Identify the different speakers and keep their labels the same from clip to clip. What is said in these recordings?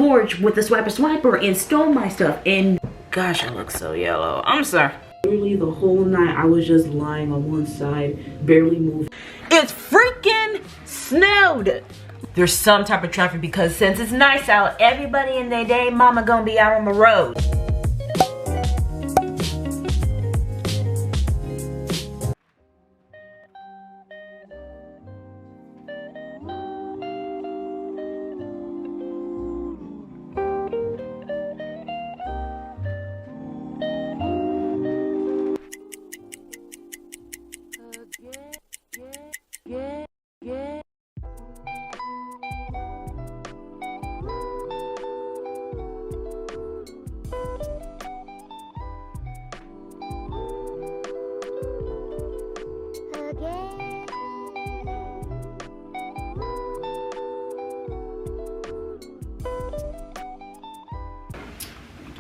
Speaker 1: George with the swiper and stole my stuff. And gosh, I look so yellow. I'm sorry. Literally the whole night I was just lying on one side, barely moving. It's freaking snowed. There's some type of traffic because since it's nice out, everybody in their day mama gonna be out on the road.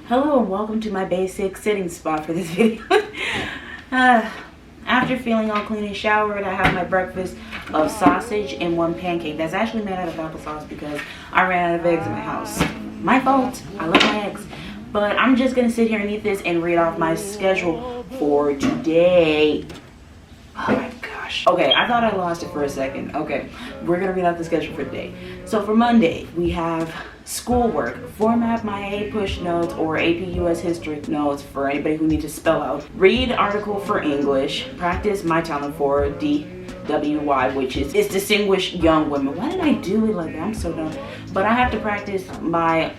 Speaker 1: Hello and welcome to my basic sitting spot for this video. After feeling all clean and showered, I have my breakfast of sausage and one pancake that's actually made out of applesauce because I ran out of eggs in my house. My fault. I love my eggs. But I'm just going to sit here and eat this and read off my schedule for today. Oh my gosh. Okay, I thought I lost it for a second. Okay, we're going to read out the schedule for today. So for Monday, we have schoolwork, format my A push notes or AP US history notes for anybody who needs to spell out, read article for English, practice my talent for DWY, which is distinguished young women. Why did I do it like that? I'm so dumb. But I have to practice my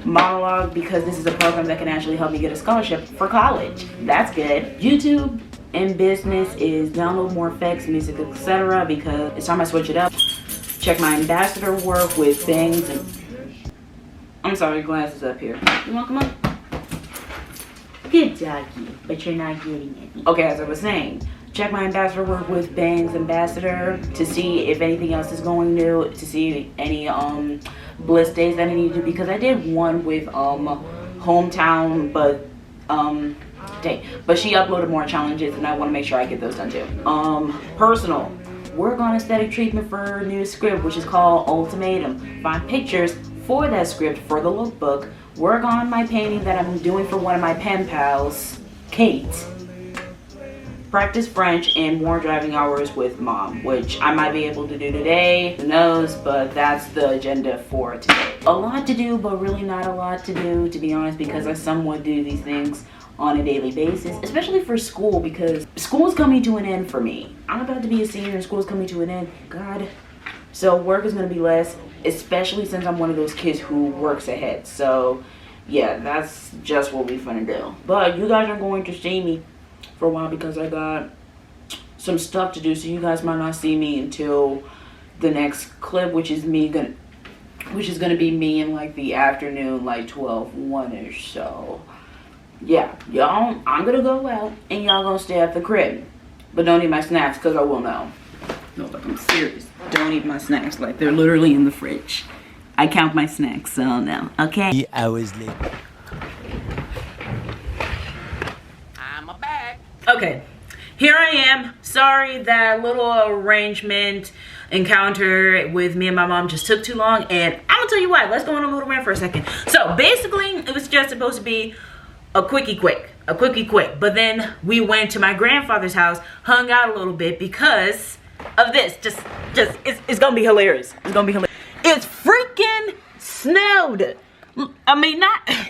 Speaker 1: monologue because this is a program that can actually help me get a scholarship for college. That's good. YouTube and business is download more effects, music, etc. because it's time I switch it up. Check my ambassador work with things and I'm sorry, glasses up here. You want to come up? Good doggy, but you're not getting it. Okay, as I was saying, check my ambassador work with Bangs Ambassador to see if anything else is going new, to see any bliss days that I need to do because I did one with hometown, but but she uploaded more challenges and I want to make sure I get those done too. Personal. Work on aesthetic treatment for a new script, which is called Ultimatum. Find pictures for that script for the lookbook. Work on my painting that I'm doing for one of my pen pals, Kate. Practice French and more driving hours with mom, which I might be able to do today. Who knows, but that's the agenda for today. A lot to do, but really not a lot to do, to be honest, because I somewhat do these things on a daily basis, especially for school because school's coming to an end for me. I'm about to be a senior and school's coming to an end. God. So work is going to be less, especially since I'm one of those kids who works ahead. So yeah, that's just what we're gonna do. But you guys are going to see me for a while because I got some stuff to do. So you guys might not see me until the next clip, which is gonna be me in like the afternoon, like 12:01ish. So yeah, y'all, I'm gonna go out and y'all gonna stay at the crib. But don't eat my snacks because I will know. No, like I'm serious. Don't eat my snacks. Like they're literally in the fridge. I count my snacks, so no. Okay.
Speaker 2: 3 hours later.
Speaker 1: I'm back. Okay. Here I am. Sorry that little arrangement encounter with me and my mom just took too long. And I'm gonna tell you why. Let's go on a little rant for a second. So basically, it was just supposed to be a quickie quick. But then we went to my grandfather's house, hung out a little bit because of this. It's gonna be hilarious. It's gonna be hilarious. It's freaking snowed. I mean,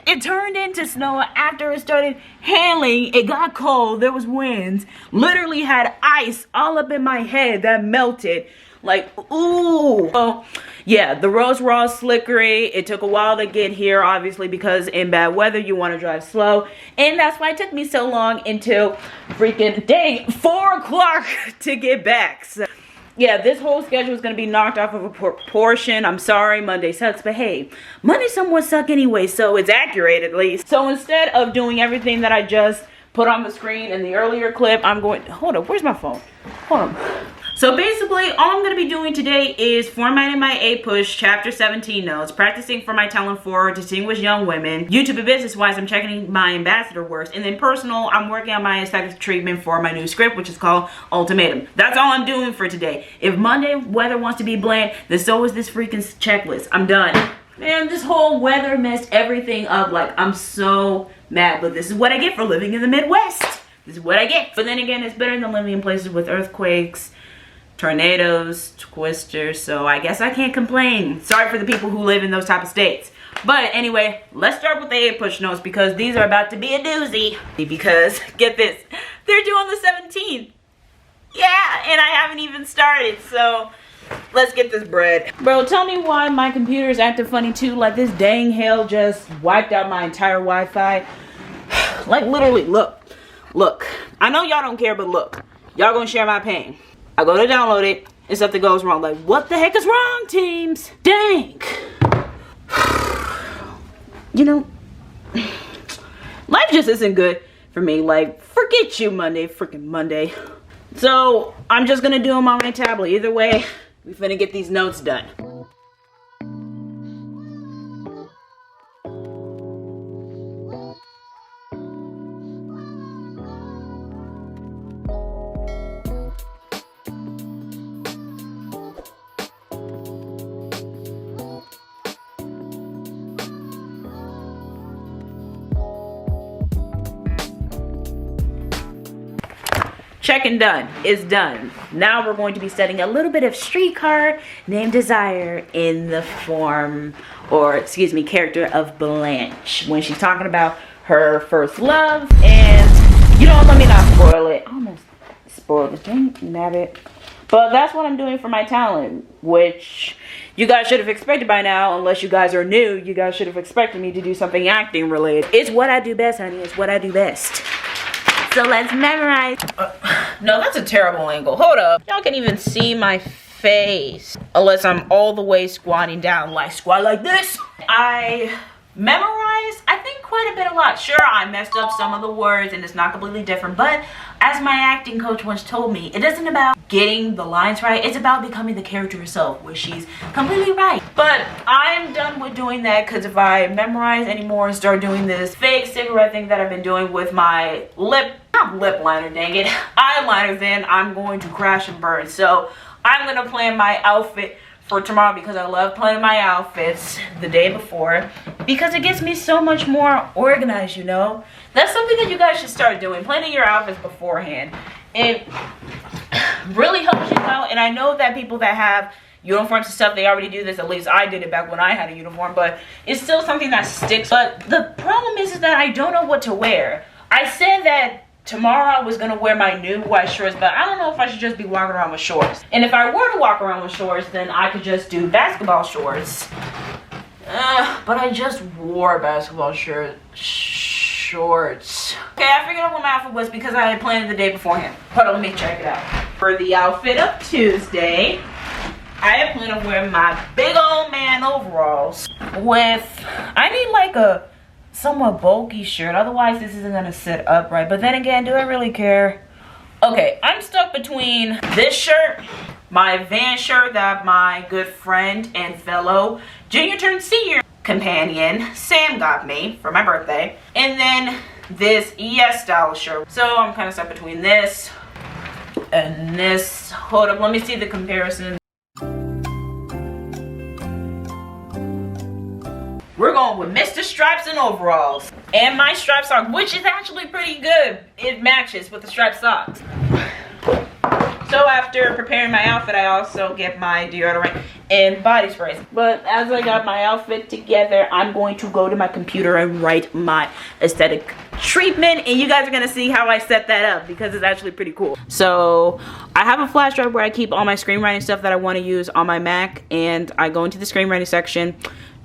Speaker 1: it turned into snow after it started hailing. It got cold. There was winds. Literally had ice all up in my head that melted. Like, ooh. Oh, yeah, the roads were all slickery. It took a while to get here, obviously, because in bad weather, you want to drive slow. And that's why it took me so long until freaking dang 4 o'clock to get back. So, yeah, this whole schedule is going to be knocked off of a portion. I'm sorry, Monday sucks, but hey, Monday somewhat suck anyway, so it's accurate at least. So instead of doing everything that I just put on the screen in the earlier clip, I'm going, hold up, where's my phone? Hold on. So basically, all I'm going to be doing today is formatting my A-Push Chapter 17 notes, practicing for my talent for distinguished young women. YouTube and business-wise, I'm checking my ambassador works. And then personal, I'm working on my aesthetic treatment for my new script, which is called Ultimatum. That's all I'm doing for today. If Monday weather wants to be bland, then so is this freaking checklist. I'm done. Man, this whole weather messed everything up. Like, I'm so mad, but this is what I get for living in the Midwest. This is what I get. But then again, it's better than living in places with earthquakes, tornadoes, twisters, so I guess I can't complain. Sorry for the people who live in those type of states. But anyway, let's start with the 8-push notes because these are about to be a doozy. Because, get this, they're due on the 17th. Yeah, and I haven't even started, so let's get this bread. Bro, tell me why my computer is acting funny too. Like, this dang hell just wiped out my entire Wi-Fi. Like, literally, look. I know y'all don't care, but look. Y'all gonna share my pain. I go to download it and something goes wrong. Like, what the heck is wrong, teams? Dang. You know, life just isn't good for me. Like, forget you, Monday, freaking Monday. So, I'm just gonna do them on my tablet. Either way, we finna get these notes done. Check and done. It's done. Now we're going to be studying a little bit of Streetcar Named Desire in the form, or excuse me, character of Blanche. When she's talking about her first love, and you know, let me not spoil it. I almost spoiled it. Dang nabbit. But that's what I'm doing for my talent, which you guys should have expected by now. Unless you guys are new, you guys should have expected me to do something acting related. It's what I do best, honey. It's what I do best. So let's memorize. No, that's a terrible angle. Hold up. Y'all can even see my face. Unless I'm all the way squatting down, like squat like this. I memorized, I think, quite a lot. Sure, I messed up some of the words and it's not completely different. But as my acting coach once told me, it isn't about getting the lines right. It's about becoming the character herself, which she's completely right. But I'm done with doing that because if I memorize anymore and start doing this fake cigarette thing that I've been doing with my not lip liner, dang it, eyeliner, then I'm going to crash and burn. So I'm gonna plan my outfit for tomorrow because I love planning my outfits the day before because it gets me so much more organized, you know. That's something that you guys should start doing, planning your outfits beforehand. It really helps you out, and I know that people that have uniforms and stuff, they already do this. At least I did it back when I had a uniform, but it's still something that sticks. But the problem is that I don't know what to wear. I said that tomorrow I was gonna wear my new white shorts, but I don't know if I should just be walking around with shorts. And if I were to walk around with shorts, then I could just do basketball shorts. But I just wore basketball shorts. Okay, I figured out what my outfit was because I had planned it the day beforehand. Hold on, let me check it out. For the outfit of Tuesday, I had planned on wearing my big old man overalls with, I need like a somewhat bulky shirt, otherwise this isn't gonna sit upright. But then again, do I really care? Okay, I'm stuck between this shirt, my Van shirt that my good friend and fellow junior turned senior companion Sam got me for my birthday, and then this Yes style shirt. So I'm kind of stuck between this and this. Hold up, let me see the comparison. We're going with Mr. Stripes and overalls. And my striped socks, which is actually pretty good. It matches with the striped socks. So after preparing my outfit, I also get my deodorant and body sprays. But as I got my outfit together, I'm going to go to my computer and write my aesthetic treatment. And you guys are going to see how I set that up because it's actually pretty cool. So I have a flash drive where I keep all my screenwriting stuff that I want to use on my Mac. And I go into the screenwriting section,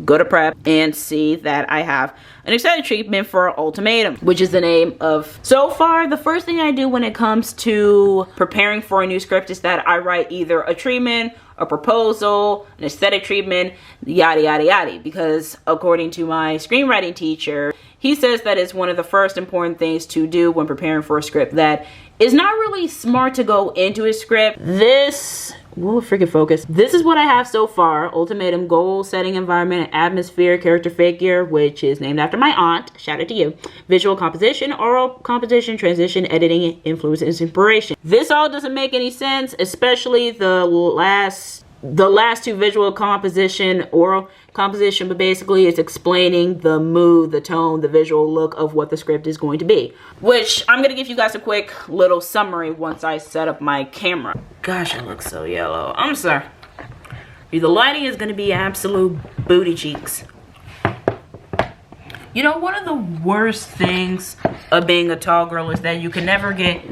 Speaker 1: go to prep, and see that I have an aesthetic treatment for Ultimatum, which is the name of. So far, the first thing I do when it comes to preparing for a new script is that I write either a treatment, a proposal, an aesthetic treatment, yada yada yada, because according to my screenwriting teacher, he says that it's one of the first important things to do when preparing for a script. That it's not really smart to go into a script. This will freaking focus. This is what I have so far. Ultimatum, goal, setting, environment, atmosphere, character figure, which is named after my aunt. Shout out to you. Visual composition, oral composition, transition, editing, influence, and inspiration. This all doesn't make any sense, especially the last the last two, visual composition, oral composition, but basically it's explaining the mood, the tone, the visual look of what the script is going to be, which I'm gonna give you guys a quick little summary once I set up my camera. Gosh, I look so yellow. I'm sorry. The lighting is gonna be absolute booty cheeks. You know, one of the worst things of being a tall girl is that you can never get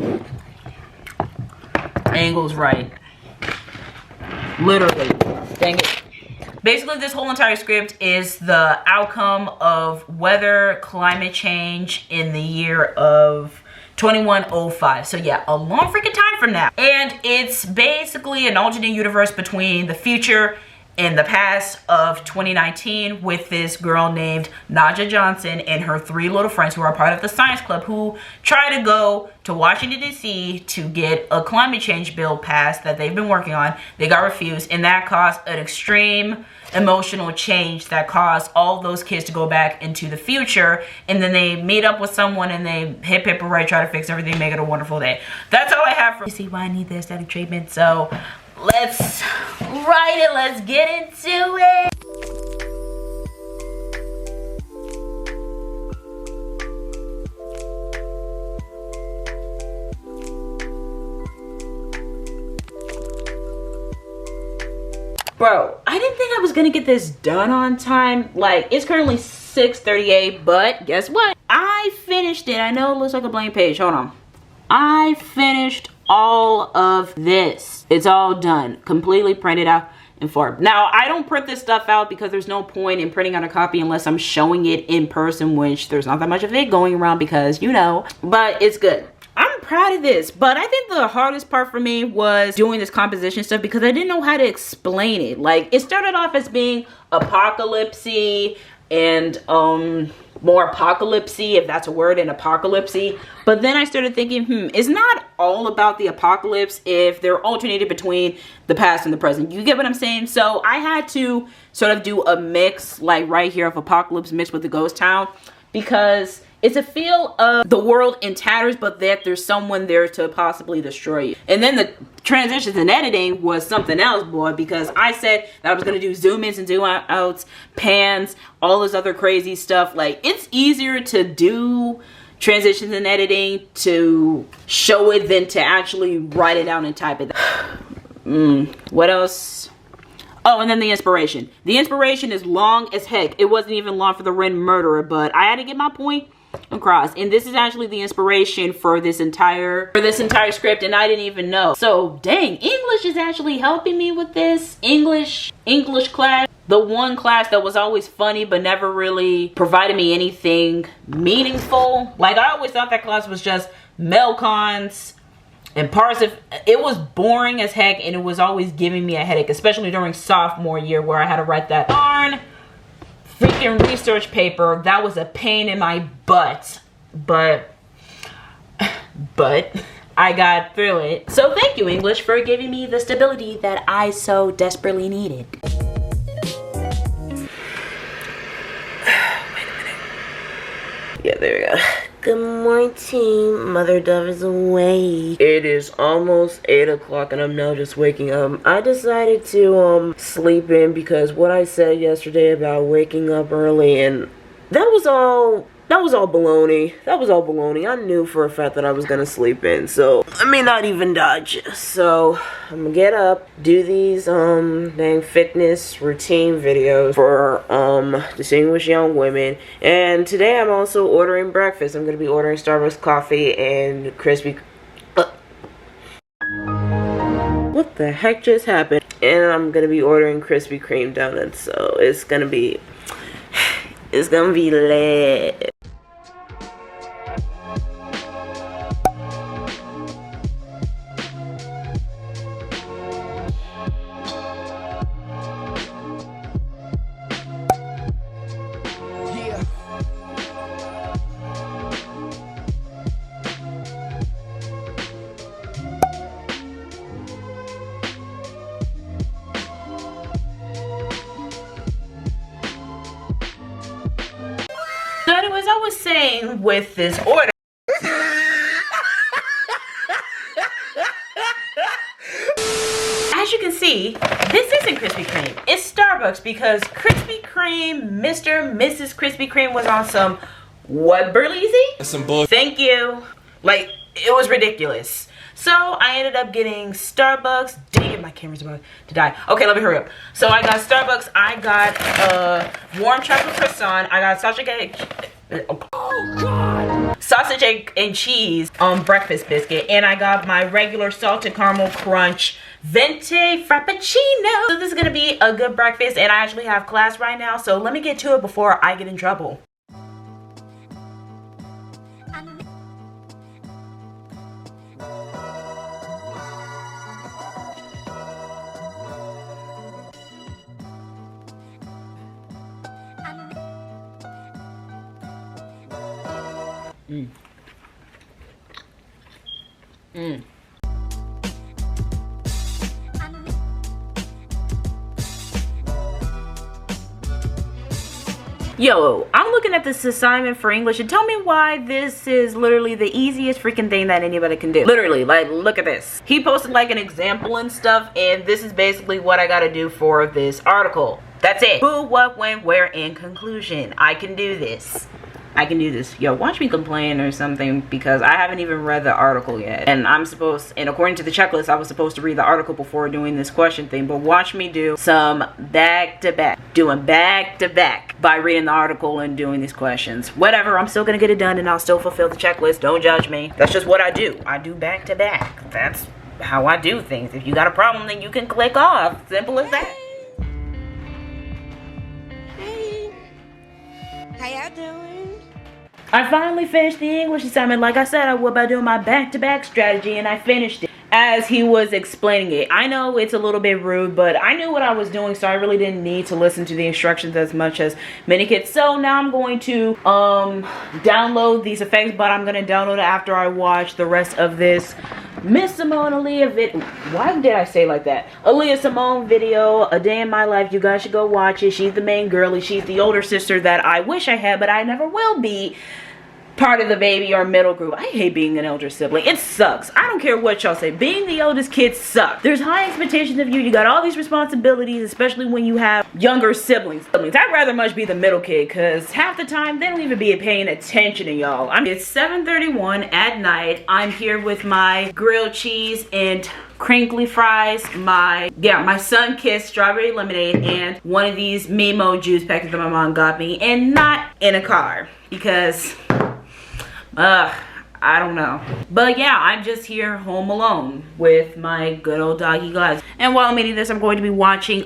Speaker 1: angles right. Literally. Dang it. Basically, this whole entire script is the outcome of weather, climate change in the year of 2105. So yeah, a long freaking time from now. And it's basically an alternate universe between the future and the past of 2019 with this girl named Naja Johnson and her 3 little friends who are part of the science club who try to go to Washington, D.C. to get a climate change bill passed that they've been working on. They got refused, and that caused an extreme emotional change that caused all those kids to go back into the future, and then they meet up with someone and they hip hip hooray, try to fix everything, make it a wonderful day. That's all I have for you. See why I need the aesthetic treatment, so let's write it, let's get into it. Bro, I didn't think I was gonna get this done on time. Like, it's currently 6:38, but guess what? I finished it. I know it looks like a blank page. Hold on. I finished all of this. It's all done, completely printed out and formed. Now, I don't print this stuff out because there's no point in printing out a copy unless I'm showing it in person, which there's not that much of it going around because, you know, but it's good. I'm proud of this, but I think the hardest part for me was doing this composition stuff because I didn't know how to explain it. Like, it started off as being apocalypse-y and more apocalypse-y, if that's a word, and apocalypse-y. But then I started thinking, it's not all about the apocalypse if they're alternated between the past and the present. You get what I'm saying? So I had to sort of do a mix, like right here, of apocalypse mixed with the ghost town, because it's a feel of the world in tatters, but that there's someone there to possibly destroy you. And then the transitions and editing was something else, boy, because I said that I was gonna do zoom ins and zoom outs, pans, all this other crazy stuff. Like, it's easier to do transitions and editing to show it than to actually write it down and type it. What else? Oh, and then the inspiration. The inspiration is long as heck. It wasn't even long for the Ren murderer, but I had to get my point across. And this is actually the inspiration for this entire script, and I didn't even know. So dang, English is actually helping me with this. English class, the one class that was always funny but never really provided me anything meaningful. Like, I always thought that class was just Melcons and Parsif. It was boring as heck, and it was always giving me a headache, especially during sophomore year where I had to write that darn freaking research paper. That was a pain in my butt, but I got through it. So thank you, English, for giving me the stability that I so desperately needed. Wait a minute. Yeah, there we go. Good morning, Mother Dove is awake. It is almost 8 o'clock and I'm now just waking up. I decided to sleep in because what I said yesterday about waking up early, and that was all baloney. That was all baloney. I knew for a fact that I was gonna sleep in, so I may not even dodge. So I'm gonna get up, do these dang fitness routine videos for distinguished young women, and today I'm also ordering breakfast. I'm gonna be ordering Starbucks coffee and crispy. What the heck just happened? And I'm gonna be ordering Krispy Kreme donuts. So it's gonna be lit. So anyways, I was saying with this order, as you can see, this is Starbucks because Krispy Kreme, Mr. and Mrs. Krispy Kreme was on some, what, Berleezy?
Speaker 2: That's some bull.
Speaker 1: Thank you. Like, it was ridiculous. So I ended up getting Starbucks. Dang it, my camera's about to die. Okay, let me hurry up. So I got Starbucks. I got warm chocolate croissant. I got sausage egg. Oh God. Sausage egg and cheese breakfast biscuit, and I got my regular salted caramel crunch venti frappuccino. So this is gonna be a good breakfast, and I actually have class right now. So let me get to it before I get in trouble. Yo, I'm looking at this assignment for English, and tell me why this is literally the easiest freaking thing that anybody can do. Literally, like, look at this. He posted like an example and stuff, and this is basically what I gotta do for this article. That's it. Who, what, when, where, in conclusion. I can do this. I can do this. Yo, watch me complain or something because I haven't even read the article yet. And I'm supposed, and according to the checklist, I was supposed to read the article before doing this question thing. But watch me do some back-to-back. Doing back-to-back by reading the article and doing these questions. Whatever, I'm still gonna get it done and I'll still fulfill the checklist. Don't judge me. That's just what I do. I do back-to-back. That's how I do things. If you got a problem, then you can click off. Simple as that.
Speaker 3: Hey. How y'all doing?
Speaker 1: I finally finished the English assignment like I said I would by doing my back-to-back strategy, and I finished it as he was explaining it. I know it's a little bit rude, but I knew what I was doing, so I really didn't need to listen to the instructions as much as many kids. So now I'm going to download these effects, but I'm going to download it after I watch the rest of this Miss Simone Aaliyah video. Why did I say like that? Aaliyah Simone video, A Day in My Life. You guys should go watch it. She's the main girlie. She's the older sister that I wish I had, but I never will be part of the baby or middle group. I hate being an elder sibling. It sucks. I don't care what y'all say. Being the oldest kid sucks. There's high expectations of you. You got all these responsibilities, especially when you have younger siblings. I'd rather much be the middle kid because half the time they don't even be paying attention to y'all. It's 7:31 at night. I'm here with my grilled cheese and crinkly fries, my sun-kissed strawberry lemonade, and one of these Mimo juice packets that my mom got me, and not in a car because I don't know. But yeah, I'm just here home alone with my good old doggy glass. And while I'm eating this, I'm going to be watching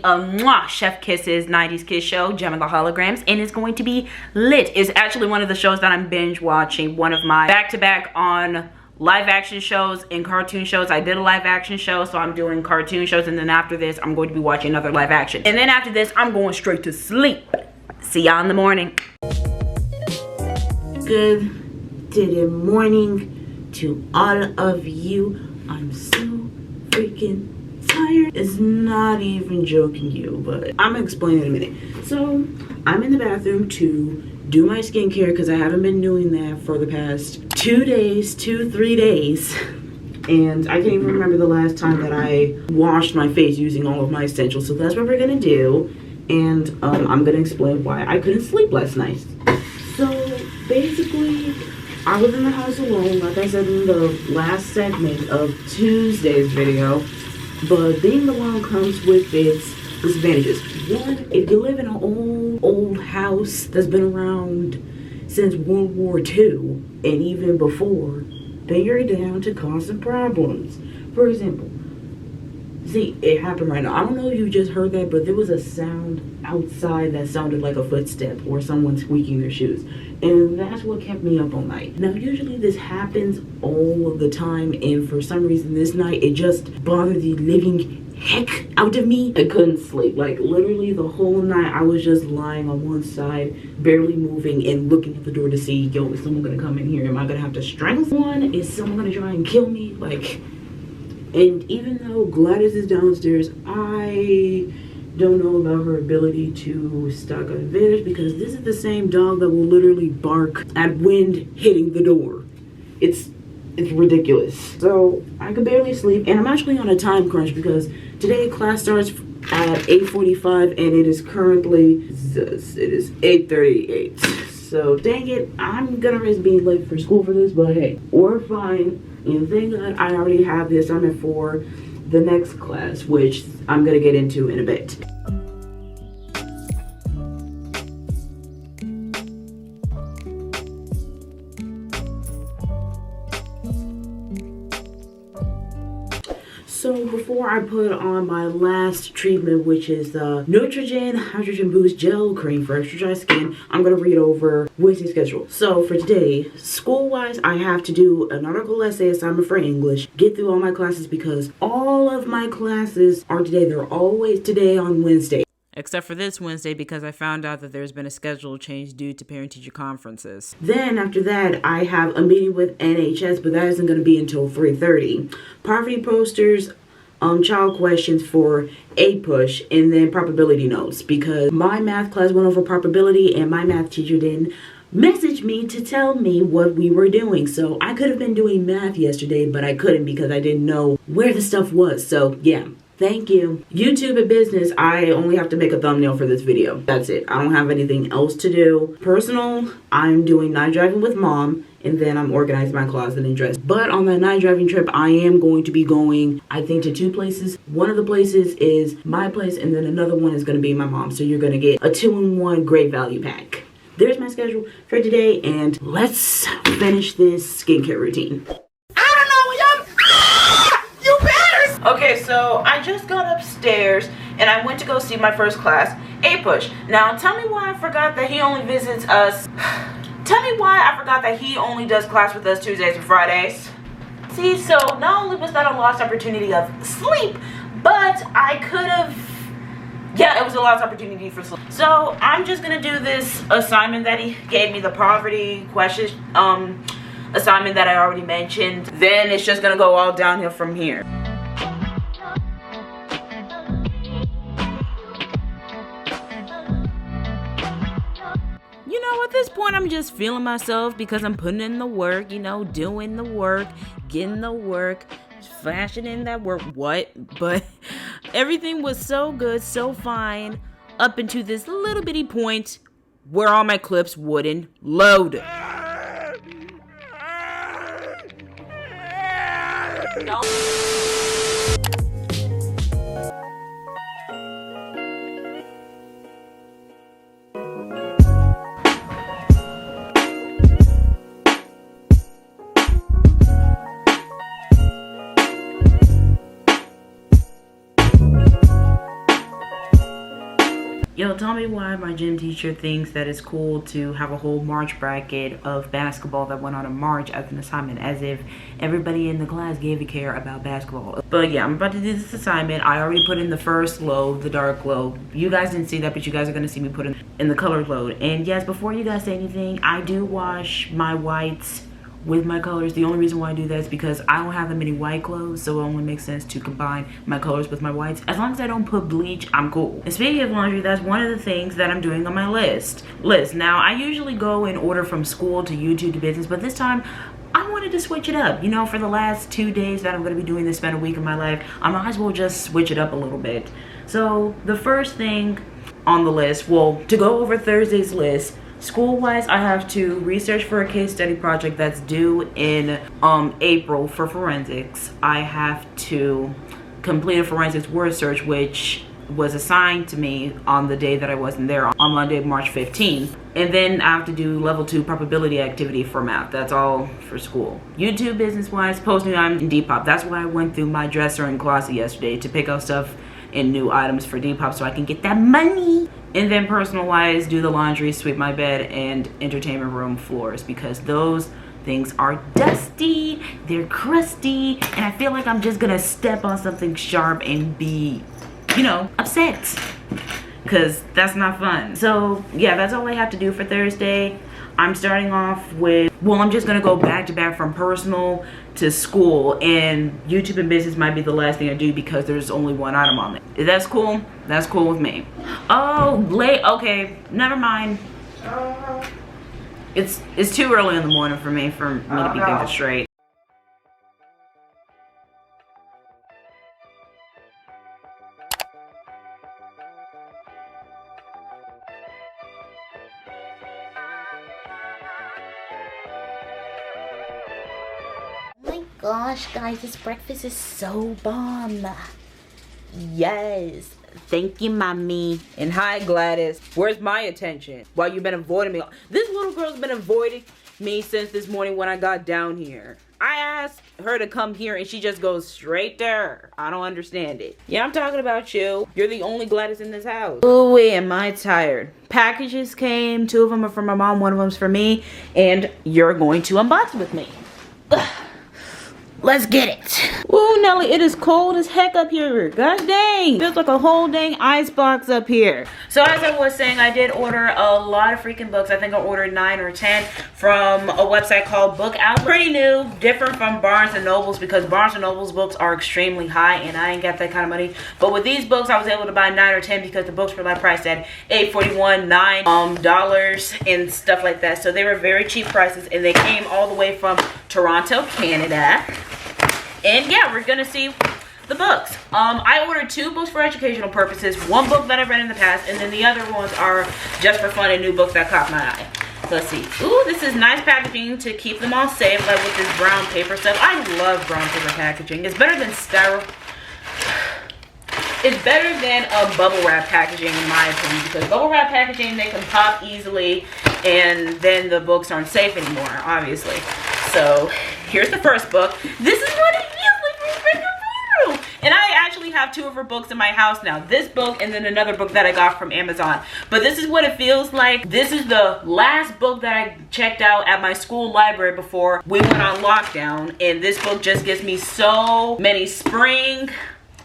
Speaker 1: Chef Kiss's 90s Kids show, Gem and the Holograms, and it's going to be lit. It's actually one of the shows that I'm binge watching, one of my back-to-back on live action shows and cartoon shows. I did a live action show, so I'm doing cartoon shows, and then after this, I'm going to be watching another live action. And then after this, I'm going straight to sleep. See y'all in the morning. Good morning to all of you. I'm so freaking tired. It's not even joking you, but I'm gonna explain in a minute. So I'm in the bathroom to do my skincare because I haven't been doing that for the past 3 days. And I can't even remember the last time that I washed my face using all of my essentials. So that's what we're gonna do. And I'm gonna explain why I couldn't sleep last night. So basically, I was in the house alone, like I said in the last segment of Tuesday's video. But being alone comes with its disadvantages. One, if you live in an old house that's been around since World War II and even before, then you're down to constant problems. For example, see, it happened right now. I don't know if you just heard that, but there was a sound outside that sounded like a footstep or someone squeaking their shoes. And that's what kept me up all night. Now, usually this happens all of the time, and for some reason this night, it just bothered the living heck out of me. I couldn't sleep. Like, literally the whole night, I was just lying on one side, barely moving, and looking at the door to see, yo, is someone gonna come in here? Am I gonna have to strangle someone? Is someone gonna try and kill me? Like, and even though Gladys is downstairs, I don't know about her ability to stalk an advantage because this is the same dog that will literally bark at wind hitting the door. It's ridiculous. So I could barely sleep, and I'm actually on a time crunch because today class starts at 8:45 and it is currently, it is 8:38. So dang it, I'm gonna risk being late for school for this, but hey, we're fine. And thank God I already have the assignment for the next class, which I'm gonna get into in a bit. So before I put on my last treatment, which is the Neutrogen Hydrogen Boost Gel Cream for extra dry skin, I'm going to read over Wednesday's schedule. So for today, school-wise, I have to do an article essay assignment for English, get through all my classes because all of my classes are today. They're always today on Wednesday.
Speaker 2: Except for this Wednesday because I found out that there's been a schedule change due to parent-teacher conferences.
Speaker 1: Then after that, I have a meeting with NHS, but that isn't going to be until 3:30. Poverty posters, child questions for A-Push, and then probability notes because my math class went over probability and my math teacher didn't message me to tell me what we were doing. So I could have been doing math yesterday, but I couldn't because I didn't know where the stuff was. So yeah. Thank you. YouTube and business, I only have to make a thumbnail for this video. That's it. I don't have anything else to do. Personal, I'm doing night driving with mom, and then I'm organizing my closet and dress. But on that night driving trip, I am going to be going, I think, to 2 places. One of the places is my place, and then another one is going to be my mom. So you're going to get a 2-in-1 great value pack. There's my schedule for today, and let's finish this skincare routine. Okay, so I just got upstairs and I went to go see my first class, A-Push. Now, tell me why I forgot that he only visits us. Tell me why I forgot that he only does class with us Tuesdays and Fridays. See, so not only was that a lost opportunity of sleep, but I could have, yeah, it was a lost opportunity for sleep. So I'm just gonna do this assignment that he gave me, the poverty question assignment that I already mentioned. Then it's just gonna go all downhill from here.
Speaker 2: At this point, I'm just feeling myself because I'm putting in the work, you know, doing the work, getting the work, flashing in that work. What? But everything was so good, so fine, up into this little bitty point where all my clips wouldn't load.
Speaker 1: Yo, tell me why my gym teacher thinks that it's cool to have a whole March bracket of basketball that went on in March as an assignment, as if everybody in the class gave a care about basketball. But yeah, I'm about to do this assignment. I already put in the first load, the dark load. You guys didn't see that, but you guys are gonna see me put in the colored load. And yes, before you guys say anything, I do wash my whites with my colors. The only reason why I do that is because I don't have that many white clothes, so it only makes sense to combine my colors with my whites. As long as I don't put bleach, I'm cool. And speaking of laundry, that's one of the things that I'm doing on my list. Now, I usually go in order from school to YouTube to business, but this time I wanted to switch it up. You know, for the last 2 days that I'm going to be doing this, spend a week of my life, I might as well just switch it up a little bit. So the first thing on the list, well, to go over Thursday's list, school-wise, I have to research for a case study project that's due in April for forensics. I have to complete a forensics word search, which was assigned to me on the day that I wasn't there, on Monday, March 15th. And then I have to do level 2 probability activity for math. That's all for school. YouTube business-wise, posting I'm in Depop. That's why I went through my dresser and closet yesterday to pick out stuff and new items for Depop so I can get that money. And then personal wise, do the laundry, sweep my bed, and entertainment room floors, because those things are dusty, they're crusty, and I feel like I'm just gonna step on something sharp and be, you know, upset, because that's not fun. So yeah, that's all I have to do for Thursday. I'm starting off with, well, I'm just gonna go back to back from personal to school, and YouTube and business might be the last thing I do because there's only one item on it. If that's cool, that's cool with me. Oh, late, okay, never mind. It's too early in the morning for me to be thinking straight.
Speaker 2: gosh, guys, this breakfast is so bomb. Yes. Thank you, mommy. And hi, Gladys. Where's my attention? While you've been avoiding me. This little girl's been avoiding me since this morning when I got down here. I asked her to come here and she just goes straight there. I don't understand it. Yeah, I'm talking about you. You're the only Gladys in this house. Ooh, am I tired. Packages came. 2 of them are from my mom. 1 of them's for me. And you're going to unbox with me. Ugh. Let's get it. Ooh, Nelly, it is cold as heck up here. Gosh dang. Feels like a whole dang ice box up here. So as I was saying, I did order a lot of freaking books. I think I ordered 9 or 10 from a website called Book Outlet. Pretty new, different from Barnes and Noble's because Barnes and Noble's books are extremely high and I ain't got that kind of money. But with these books, I was able to buy 9 or 10 because the books were like priced at $8.41, $9 and stuff like that. So they were very cheap prices and they came all the way from Toronto, Canada. And yeah, we're gonna see the books. I ordered 2 books for educational purposes, 1 book that I've read in the past, and then the other ones are just for fun and new books that caught my eye. Let's see. Ooh, this is nice packaging to keep them all safe, like with this brown paper stuff. I love brown paper packaging. It's better than It's better than bubble wrap packaging in my opinion, because bubble wrap packaging, they can pop easily and then the books aren't safe anymore, obviously. So here's the first book. This is what it feels like from freaking. And I actually have 2 of her books in my house now. This book and then another book that I got from Amazon. But this is what it feels like. This is the last book that I checked out at my school library before we went on lockdown. And this book just gives me so many spring,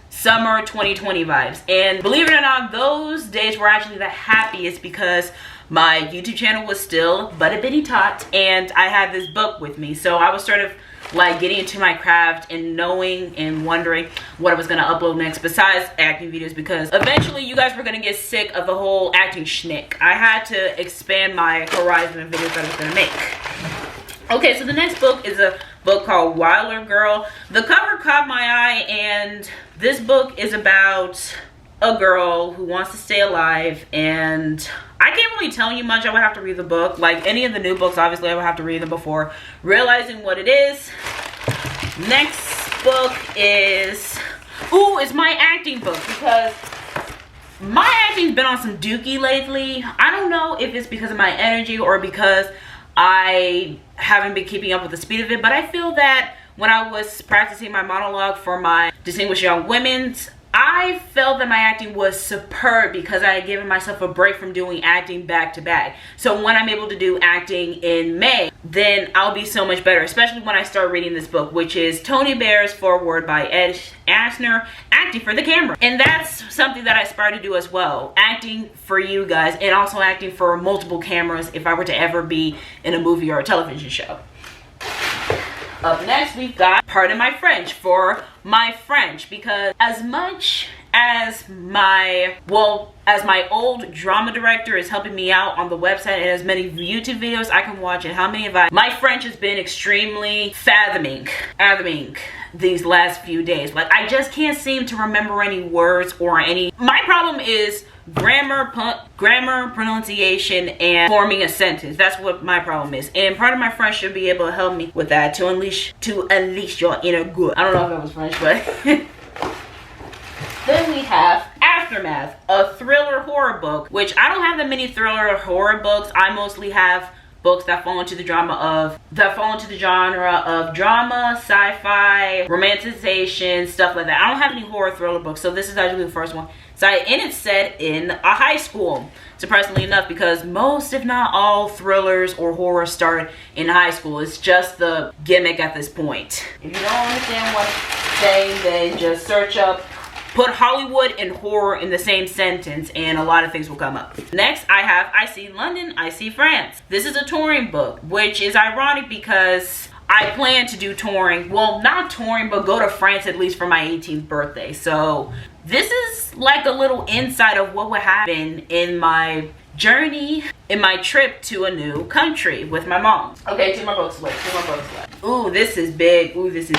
Speaker 2: summer 2020 vibes. And believe it or not, those days were actually the happiest because my YouTube channel was still but a bitty tot and I had this book with me. So I was sort of like getting into my craft and knowing and wondering what I was gonna upload next besides acting videos, because eventually you guys were gonna get sick of the whole acting schnick. I had to expand my horizon of videos that I was gonna make. Okay, so the next book is a book called Wilder Girl. The cover caught my eye and this book is about a girl who wants to stay alive, and I can't really tell you much. I would have to read the book. Like any of the new books, obviously I would have to read them before realizing what it is. Next book is, ooh, it's my acting book, because my acting's been on some dookie lately. I don't know if it's because of my energy or because I haven't been keeping up with the speed of it, but I feel that when I was practicing my monologue for my Distinguished Young Women's, I felt that my acting was superb because I had given myself a break from doing acting back to back. So when I'm able to do acting in May, then I'll be so much better, especially when I start reading this book, which is Tony Bear's foreword by Ed Asner, Acting for the Camera. And that's something that I aspire to do as well, acting for you guys and also acting for multiple cameras if I were to ever be in a movie or a television show. Up next, we've got Pardon My French for my French, because as much as my old drama director is helping me out on the website and as many YouTube videos I can watch and how many of my French has been extremely fathoming these last few days. Like I just can't seem to remember any words or any. My problem is grammar, pronunciation, and forming a sentence. That's what my problem is. And Pardon My French should be able to help me with that, to unleash your inner good. I don't know if that was French, but then we have Aftermath, a thriller horror book, which I don't have that many thriller horror books. I mostly have books that fall into the genre of drama, sci-fi, romanticization, stuff like that. I don't have any horror thriller books, so this is actually the first one. And it's set in a high school, surprisingly enough, because most, if not all, thrillers or horror start in high school. It's just the gimmick at this point. If you don't understand what I'm saying, then just search up, put Hollywood and horror in the same sentence, and a lot of things will come up. Next, I have I See London, I See France. This is a touring book, which is ironic because I plan to do touring. Well, not touring, but go to France at least for my 18th birthday. So this is like a little insight of what would happen in my journey, in my trip to a new country with my mom. Okay, 2 more books left. Ooh, this is big. Ooh, this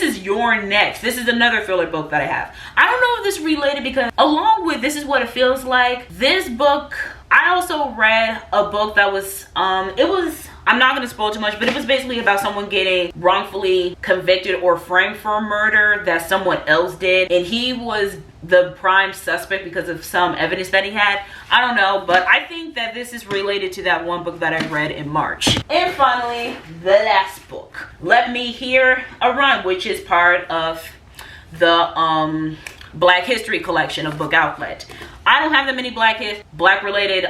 Speaker 2: is Your Next. This is another thriller book that I have. I don't know if this is related because along with This Is What It Feels Like, this book, I also read a book that was, it was I'm not going to spoil too much, but it was basically about someone getting wrongfully convicted or framed for a murder that someone else did, and he was the prime suspect because of some evidence that he had. I don't know, but I think that this is related to that one book that I read in March. And finally, the last book, Let Me Hear a Run, which is part of the Black History collection of Book Outlet. I don't have that many black related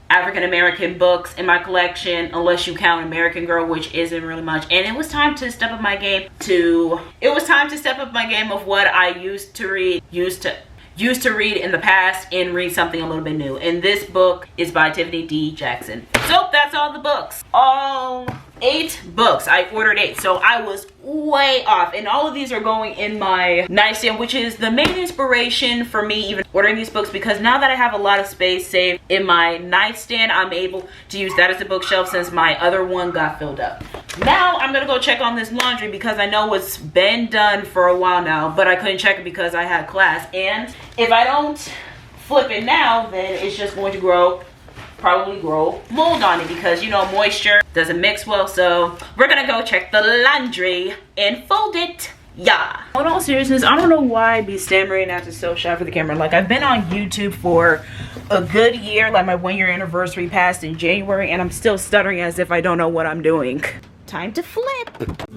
Speaker 2: African American books in my collection, unless you count American Girl, which isn't really much. And it was time to step up my game of what I used to read in the past and read something a little bit new. And this book is by Tiffany D. Jackson. So that's all the books. All 8 books. I ordered 8, so I was way off, and all of these are going in my nightstand, which is the main inspiration for me even ordering these books, because now that I have a lot of space saved in my nightstand, I'm able to use that as a bookshelf since my other one got filled up. Now I'm gonna go check on this laundry because I know it's been done for a while now, but I couldn't check it because I had class, and if I don't flip it now, then it's just going to probably grow mold on it, because you know moisture doesn't mix well. So we're gonna go check the laundry and fold it. Yeah. In all seriousness, I don't know why I be stammering after so shy for the camera. Like, I've been on YouTube for a good year. Like, my 1-year anniversary passed in January, and I'm still stuttering as if I don't know what I'm doing. Time to flip.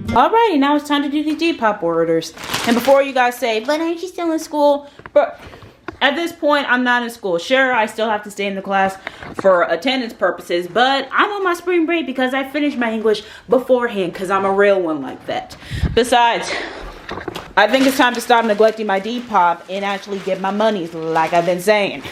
Speaker 2: Alrighty, now it's time to do the Depop orders. And before you guys say, but ain't you still in school? But at this point, I'm not in school. Sure, I still have to stay in the class for attendance purposes, but I'm on my spring break because I finished my English beforehand, because I'm a real one like that. Besides, I think it's time to stop neglecting my Depop and actually get my monies like I've been saying.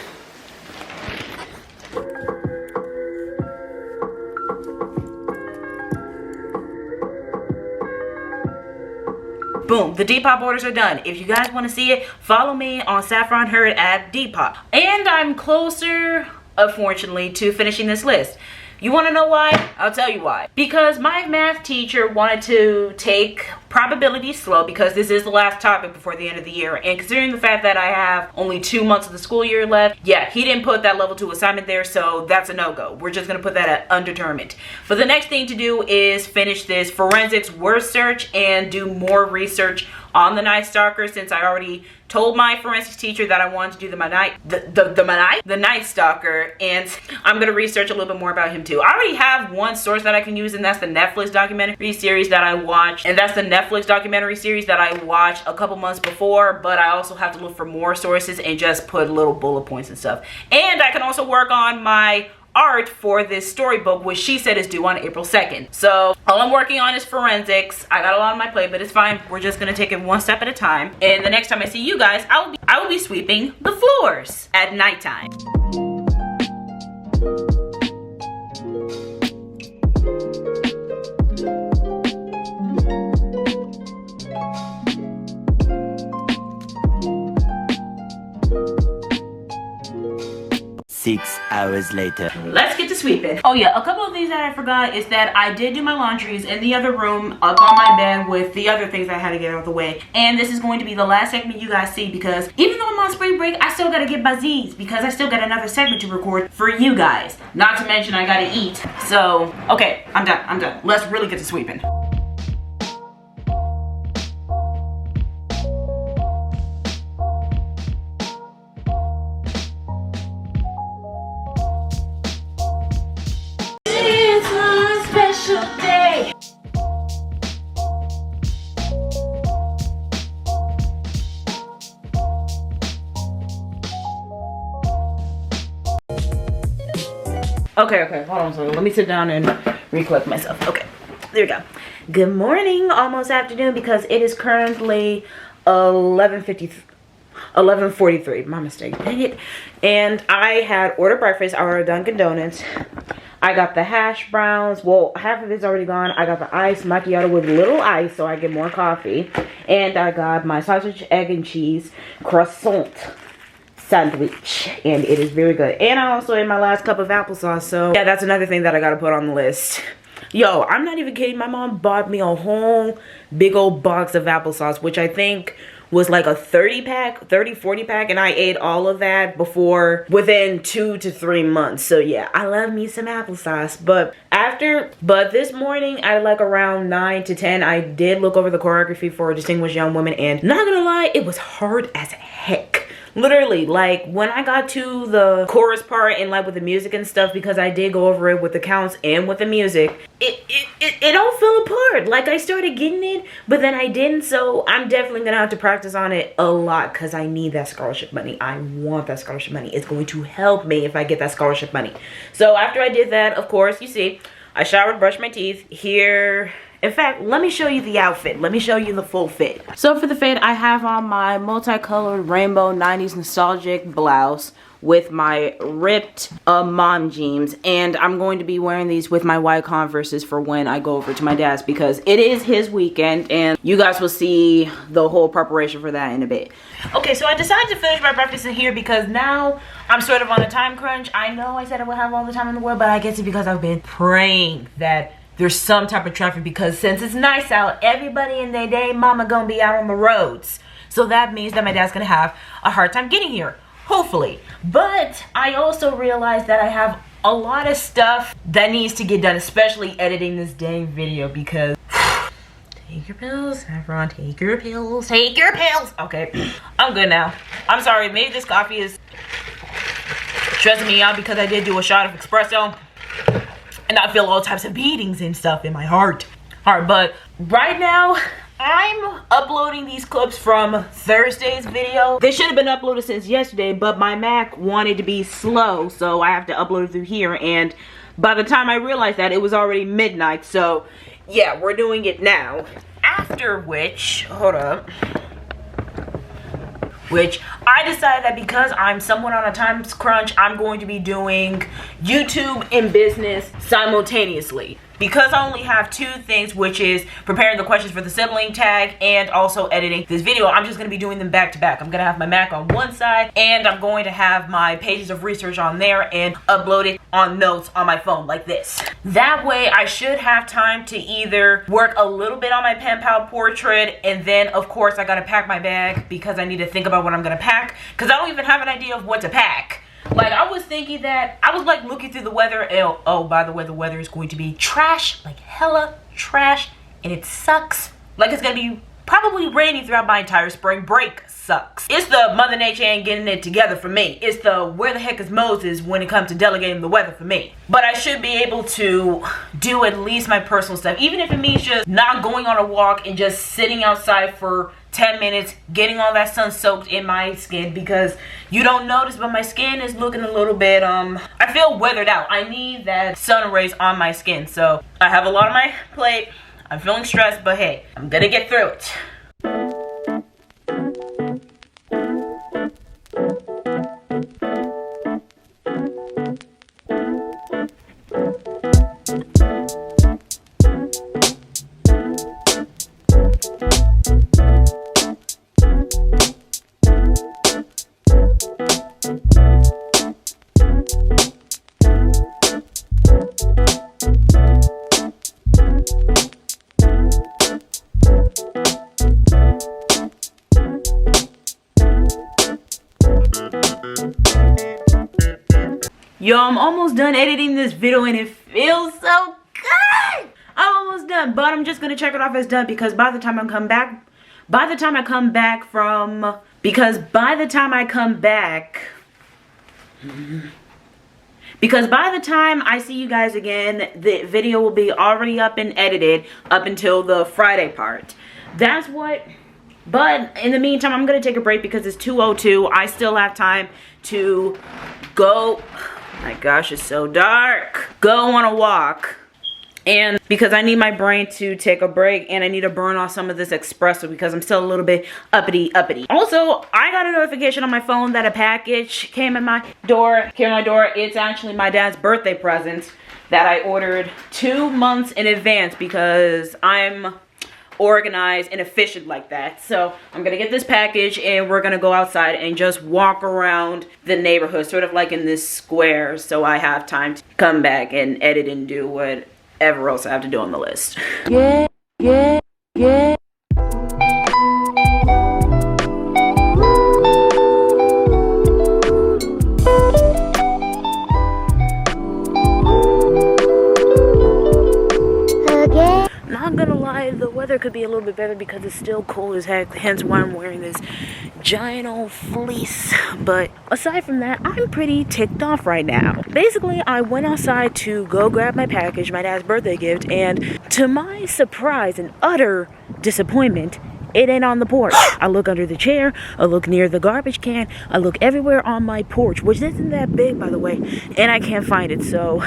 Speaker 2: Boom, the Depop orders are done. If you guys want to see it, follow me on Saffron Herd at Depop. And I'm closer, unfortunately, to finishing this list. You want to know why? I'll tell you why. Because my math teacher wanted to take probability slow, because this is the last topic before the end of the year. And considering the fact that I have only 2 months of the school year left, yeah, he didn't put that level 2 assignment there, so that's a no-go. We're just going to put that at undetermined. But the next thing to do is finish this forensics word search and do more research on the Night Stalker, since I already told my forensics teacher that I wanted to do the Night Stalker, and I'm going to research a little bit more about him too. I already have one source that I can use, and that's the Netflix documentary series that I watched. And that's the Netflix documentary series that I watched a couple months before, but I also have to look for more sources and just put little bullet points and stuff. And I can also work on my art for this storybook, which she said is due on April 2nd. So all I'm working on is forensics. I got a lot on my plate, but it's fine. We're just gonna take it one step at a time. And the next time I see you guys, I will be sweeping the floors at nighttime.
Speaker 4: Six hours later.
Speaker 2: Let's get to sweeping. Oh yeah, a couple of things that I forgot is that I did do my laundries in the other room up on my bed with the other things I had to get out of the way. And this is going to be the last segment you guys see, because even though I'm on spring break, I still gotta get my Z's, because I still got another segment to record for you guys. Not to mention I gotta eat. So, okay, I'm done. Let's really get to sweeping. Day. Okay, hold on. So let me sit down and recollect myself. Okay, there we go. Good morning, almost afternoon, because it is currently 11:50.
Speaker 1: 11:43. My mistake. Dang it. And I had ordered breakfast. I ordered Dunkin' Donuts. I got the hash browns. Well, half of it's already gone. I got the iced macchiato with little ice so I get more coffee. And I got my sausage, egg, and cheese croissant sandwich. And it is very good. And I also ate my last cup of applesauce. So yeah, that's another thing that I got to put on the list. Yo, I'm not even kidding. My mom bought me a whole big old box of applesauce, which I think was like a 30 40 pack, and I ate all of that within 2 to 3 months. So yeah, I love me some applesauce. But this morning at like around 9 to 10, I did look over the choreography for Distinguished Young Women, and not gonna lie, it was hard as heck. Literally, like when I got to the chorus part and like with the music and stuff, because I did go over it with the counts and with the music, it all fell apart. Like I started getting it, but then I didn't. So I'm definitely gonna have to practice on it a lot because I need that scholarship money. I want that scholarship money. It's going to help me if I get that scholarship money. So after I did that, of course, you see, I showered, brushed my teeth. Here, in fact, let me show you the outfit. Let me show you the full fit. So for the fit, I have on my multicolored rainbow 90s nostalgic blouse with my ripped mom jeans, and I'm going to be wearing these with my white Converses for when I go over to my dad's, because it is his weekend and you guys will see the whole preparation for that in a bit. Okay, so I decided to finish my breakfast in here because now I'm sort of on a time crunch. I know I said I would have all the time in the world, but I guess it's because I've been praying that there's some type of traffic, because since it's nice out, everybody in their day mama gonna be out on the roads. So that means that my dad's gonna have a hard time getting here, hopefully. But I also realized that I have a lot of stuff that needs to get done, especially editing this dang video, because take your pills, Saffron, take your pills, take your pills. Okay, I'm good now. I'm sorry, maybe this coffee is stressing me out because I did do a shot of espresso. And I feel all types of beatings and stuff in my heart. But right now, I'm uploading these clips from Thursday's video. They should have been uploaded since yesterday, but my Mac wanted to be slow, so I have to upload it through here. And by the time I realized that, it was already midnight. So yeah, we're doing it now. After which, hold up. Which I decided that because I'm somewhat on a time crunch, I'm going to be doing YouTube and business simultaneously. Because I only have 2 things, which is preparing the questions for the sibling tag and also editing this video, I'm just going to be doing them back to back. I'm going to have my Mac on one side and I'm going to have my pages of research on there and upload it on notes on my phone like this. That way I should have time to either work a little bit on my pen pal portrait, and then of course I got to pack my bag because I need to think about what I'm going to pack, because I don't even have an idea of what to pack. Like, I was thinking that, I was like looking through the weather, and oh, by the way, the weather is going to be trash, like hella trash, and it sucks. Like, it's gonna be probably raining throughout my entire spring break. Sucks. It's the Mother Nature ain't getting it together for me. It's the where the heck is Moses when it comes to delegating the weather for me. But I should be able to do at least my personal stuff, even if it means just not going on a walk and just sitting outside for 10 minutes, getting all that sun soaked in my skin, because you don't notice, but my skin is looking a little bit, I feel weathered out. I need that sun rays on my skin. So I have a lot on my plate. I'm feeling stressed, but hey, I'm gonna get through it. Yo, I'm almost done editing this video and it feels so good. I'm almost done, but I'm just gonna check it off as done, because by the time I come back, I see you guys again, the video will be already up and edited up until the Friday part. That's what, but in the meantime, I'm gonna take a break because it's 2:02. I still have time to go. My gosh, it's so dark. Go on a walk And because I need my brain to take a break and I need to burn off some of this espresso because I'm still a little bit uppity. Also, I got a notification on my phone that a package came in my door. It's actually my dad's birthday present that I ordered 2 months in advance because I'm organized and efficient like that. So I'm gonna get this package and we're gonna go outside and just walk around the neighborhood, sort of like in this square, so I have time to come back and edit and do whatever else I have to do on the list.
Speaker 2: Yeah. Not gonna lie, the weather could be a little bit better because it's still cold as heck, hence why I'm wearing this giant old fleece. But aside from that, I'm pretty ticked off right now. Basically, I went outside to go grab my package, my dad's birthday gift, and to my surprise and utter disappointment, it ain't on the porch. I look under the chair, I look near the garbage can, I look everywhere on my porch, which isn't that big, by the way, and I can't find it. So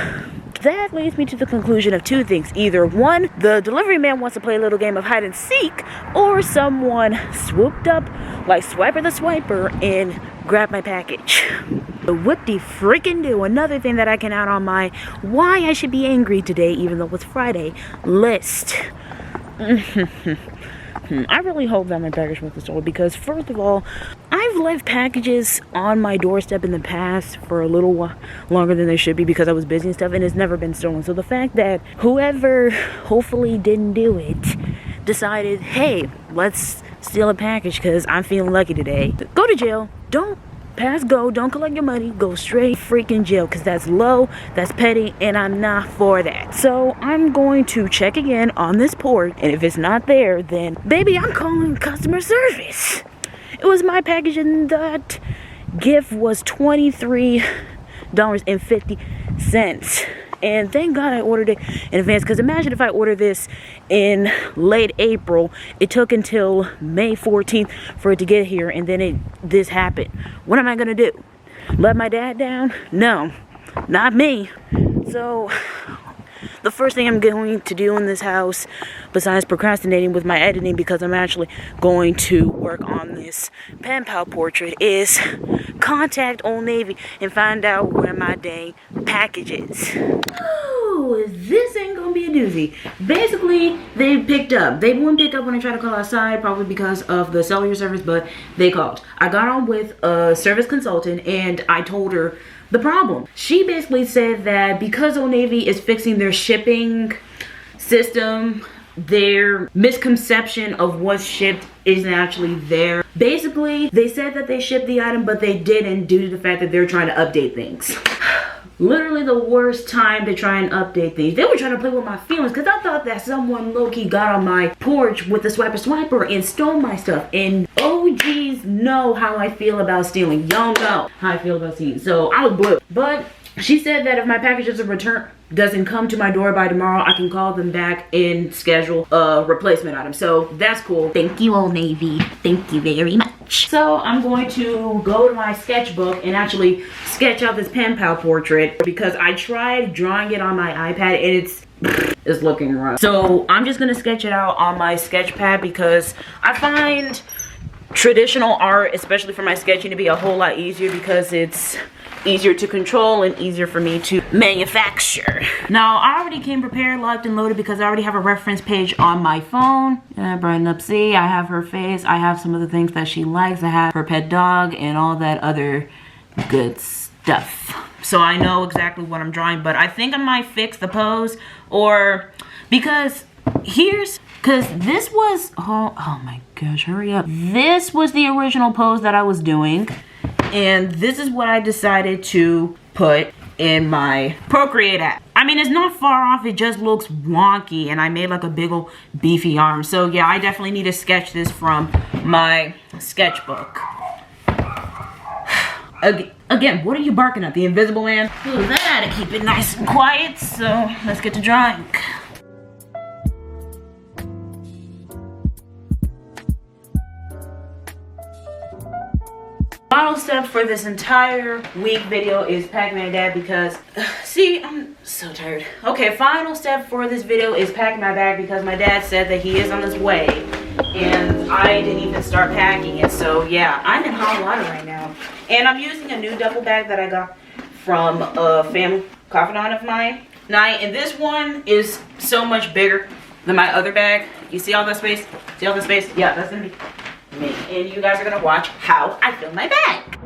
Speaker 2: that leads me to the conclusion of 2 things. Either 1, the delivery man wants to play a little game of hide and seek, or someone swooped up like Swiper the Swiper and grabbed my package. The whoop-de freaking do. Another thing that I can add on my why I should be angry today, even though it's Friday, list. I really hope that my package went to the store because, first of all, I've left packages on my doorstep in the past for a little while longer than they should be because I was busy and stuff, and it's never been stolen. So the fact that whoever hopefully didn't do it decided, hey, let's steal a package because I'm feeling lucky today. Go to jail. Don't pass go. Don't collect your money. Go straight freaking jail because that's low, that's petty, and I'm not for that. So I'm going to check again on this port, and if it's not there, then baby, I'm calling customer service. It was my package and that gift was $23.50. And thank God I ordered it in advance, because imagine if I ordered this in late April. It took until May 14th for it to get here, and then this happened. What am I gonna do? Let my dad down? No, not me. So the first thing I'm going to do in this house, besides procrastinating with my editing because I'm actually going to work on this pen pal portrait, is contact Old Navy and find out where my dang package is. Oh, this ain't gonna be a doozy. Basically, they picked up. They wouldn't pick up when I tried to call outside, probably because of the cellular service, but they called. I got on with a service consultant and I told her the problem. She basically said that because Old Navy is fixing their shipping system, their misconception of what's shipped isn't actually there. Basically, they said that they shipped the item, but they didn't, due to the fact that they're trying to update things. Literally the worst time to try and update things. They were trying to play with my feelings because I thought that someone low-key got on my porch with the swiper and stole my stuff. And OGs know how I feel about stealing. Y'all know how I feel about stealing. So I was blue. But she said that if my package doesn't come to my door by tomorrow, I can call them back and schedule a replacement item. So that's cool. Thank you, Old Navy. Thank you very much. So I'm going to go to my sketchbook and actually sketch out this pen pal portrait because I tried drawing it on my iPad and it's looking rough. So I'm just gonna sketch it out on my sketch pad because I find traditional art, especially for my sketching, to be a whole lot easier because it's easier to control and easier for me to manufacture. Now, I already came prepared, locked and loaded because I already have a reference page on my phone. Brighten up, see, I have her face, I have some of the things that she likes, I have her pet dog and all that other good stuff. So I know exactly what I'm drawing, but I think I might fix the pose, or because this was, oh my gosh, hurry up. This was the original pose that I was doing. And this is what I decided to put in my Procreate app. I mean, it's not far off, it just looks wonky, and I made like a big old beefy arm. So yeah, I definitely need to sketch this from my sketchbook. Again, what are you barking at? The invisible man? Ooh, that to keep it nice and quiet, so let's get to drawing.
Speaker 1: Final step for this entire week video is packing my bag because, see, I'm so tired. Okay, final step for this video is packing my bag because my dad said that he is on his way and I didn't even start packing it. So yeah, I'm in hot water right now. And I'm using a new duffel bag that I got from a family confidant of mine. And this one is so much bigger than my other bag. You see all that space? See all the space? Yeah, that's gonna be me. And you guys are gonna watch how I fill my bag.